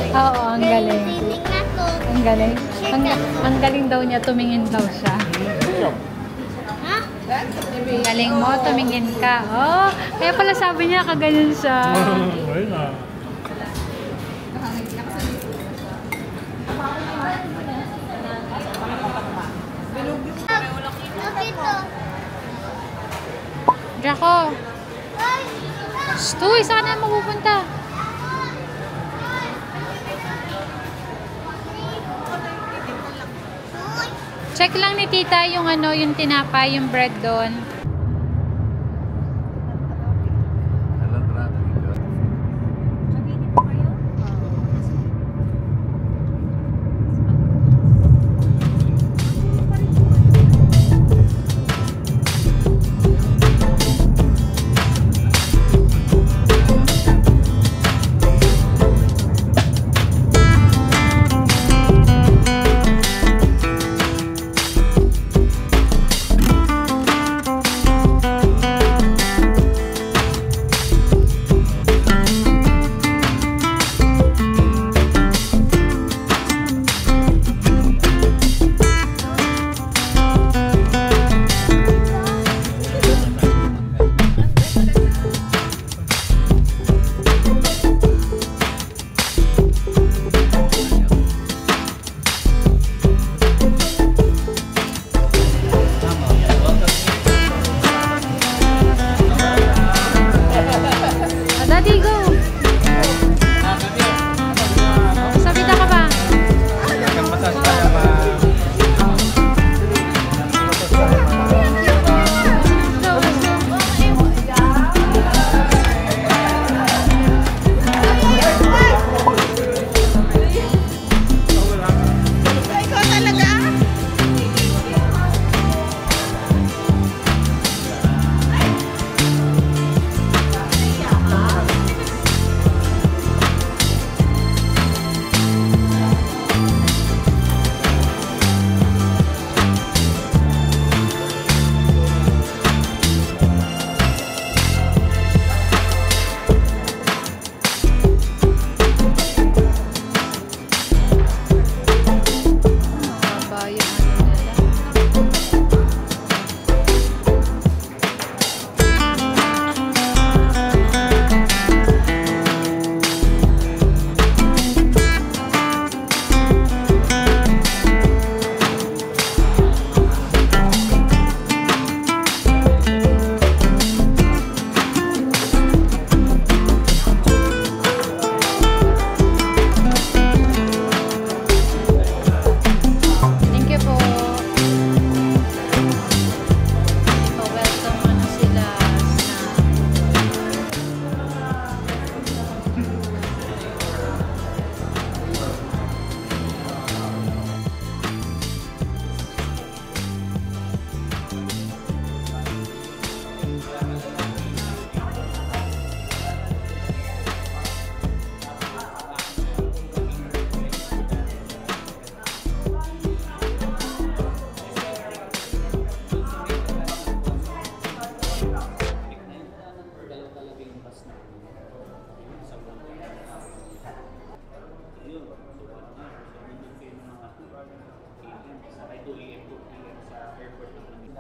Oo, ang galing. Ang galing. Ang galing daw niya, tumingin daw siya. Galing mo, tumingin ka. Oh, kaya pala sabi niya, kaganyan siya. Draco! Stoy, saan na mapupunta? Check lang ni tita yung ano, yung tinapay, yung bread doon.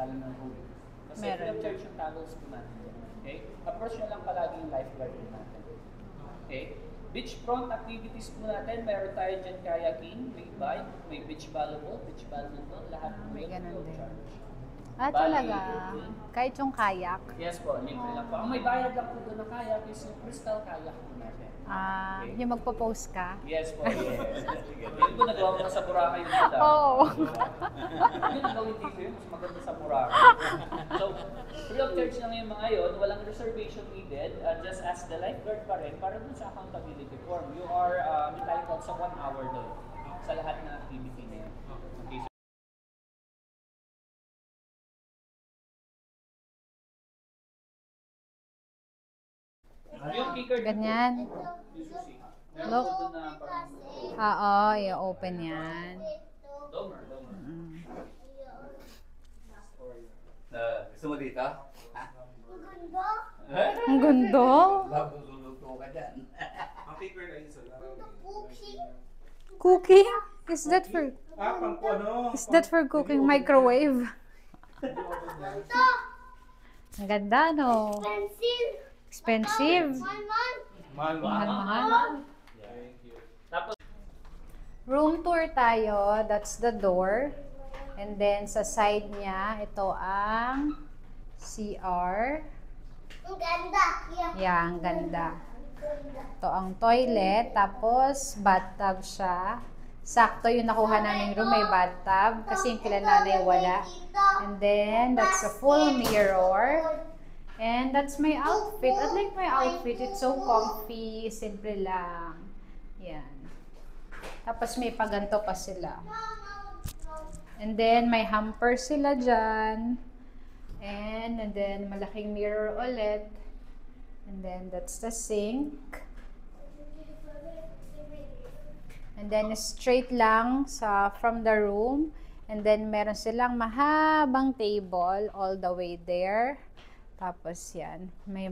lalo ng COVID. Kasi Meron. free of charge yung towels po natin. Okay? Approach nyo lang palagi yung lifeguard po natin. Okay? Beachfront activities po natin, meron tayo dyan kayaking, may bike, may beach volleyball, lahat po may yun ganun free of din. charge. Ah, Bali, talaga? Kahit yung kayak? Yes po, libre lang po. Ang may bayad lang po doon na kayak is yung crystal kayak po natin. Ah, Okay. yung magpo-post ka? Yes po, yes. Yun po nagawa ko na sa Boracay yung madam. Oo. Yun ang gawin dito yun, mas maganda sa Boracay. So, free of charge lang yung mga yun, walang reservation needed. Just ask the lifeguard pa rin para dun sa accountability form. You are entitled sa 1 hour doon sa lahat ng activity na yun. Okay, so, yung kicker dito, Ganyan. yung susi. Meron Look. po doon na parang Oo, i-open yan. domer. Gusto mo dito? Ha? Ang gundo. Babululuto ka dyan. Cooking? Is that for Ano? Is that for cooking microwave? Ang ganda, no? Expensive. Mahal-mahal. Tapos, Room tour tayo. That's the door. And then, sa side niya, ito ang CR. Ang ganda. Yeah, ang ganda. Ito ang toilet. Tapos, bathtub siya. Sakto yung nakuha naming room. May bathtub. Kasi yung kila nanay wala. And then, that's a full mirror. And that's my outfit. I like my outfit. It's so comfy. Simple lang. Yan. Tapos may paganto pa sila. And then may hamper sila dyan. And then malaking mirror ulit. And then that's the sink. And then straight lang from the room. And then meron silang mahabang table all the way there. Tapos yan, may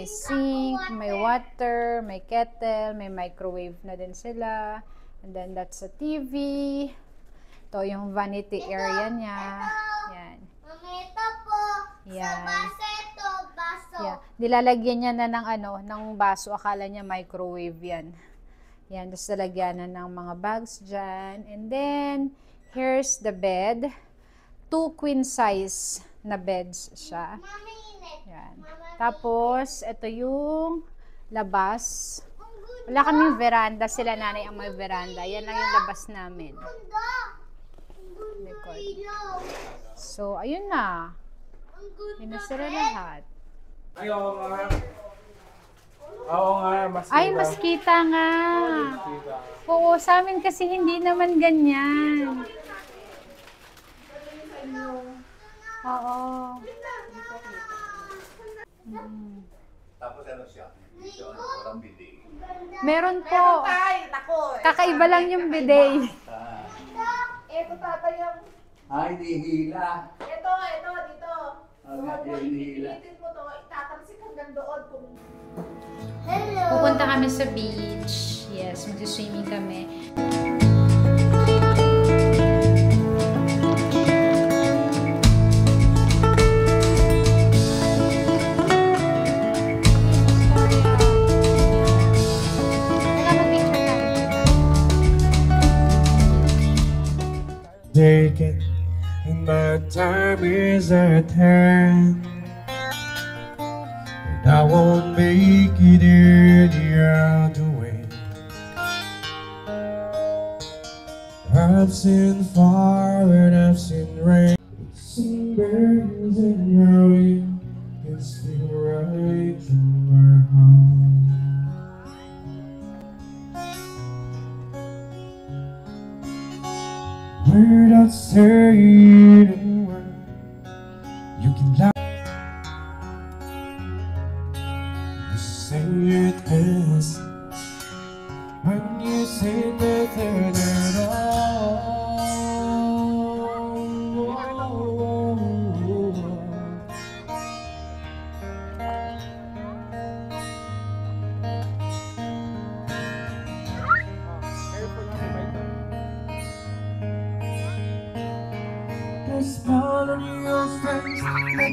sink, may water, may kettle, may microwave na din sila. And then that's a TV. Ito yung vanity area niya. Yan. Mamita po. Yan. Sa baso ito. Baso. Yeah. Nilalagyan niya na ng baso. Akala niya microwave yan. Yan, tapos lalagyan na ng mga bags dyan. And then, here's the bed. 2 queen size na beds siya. Mami, init. Yan. Mama, Tapos, ito yung labas. ang ganda. Wala kaming veranda. Sila nanay ang may veranda. Yan lang yung labas namin. Ang ganda. Ang ganda Likod. ilaw. So, ayun na. Ang ganda. Yun na sila lahat. Ay, oo nga. Oo nga, mas Ay, mas kita nga. Oo, sa amin kasi hindi naman ganyan. Oo. Tapos ano siya? Dito, walang bidet. Meron po. Kakaiba lang yung bidet. Ito tatay yung... Ay, hihila. Ito, dito. Agad yan, hihila. Pilitin mo to, itatalsik hanggang doon kung... Hello. Pupunta kami sa beach. Yes, mag-swimming kami. Taken, and my time is at hand. And I won't make it any other way. I've seen fire and I've seen rain. Seen birds and now you can still right through my heart. Word I'd say it anywhere. You can lie. You say it best when you say nothing at all. This face, let me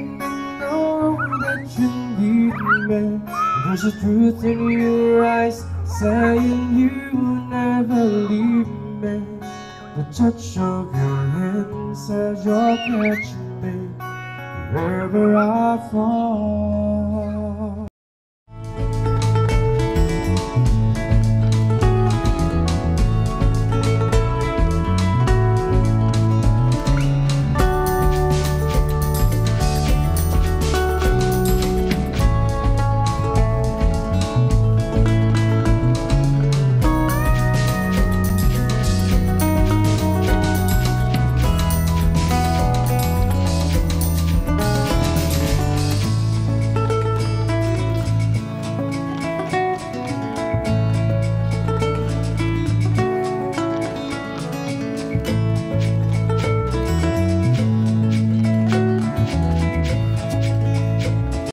know that you need me. There's a truth in your eyes saying you will never leave me. The touch of your hand says you're catching me wherever I fall.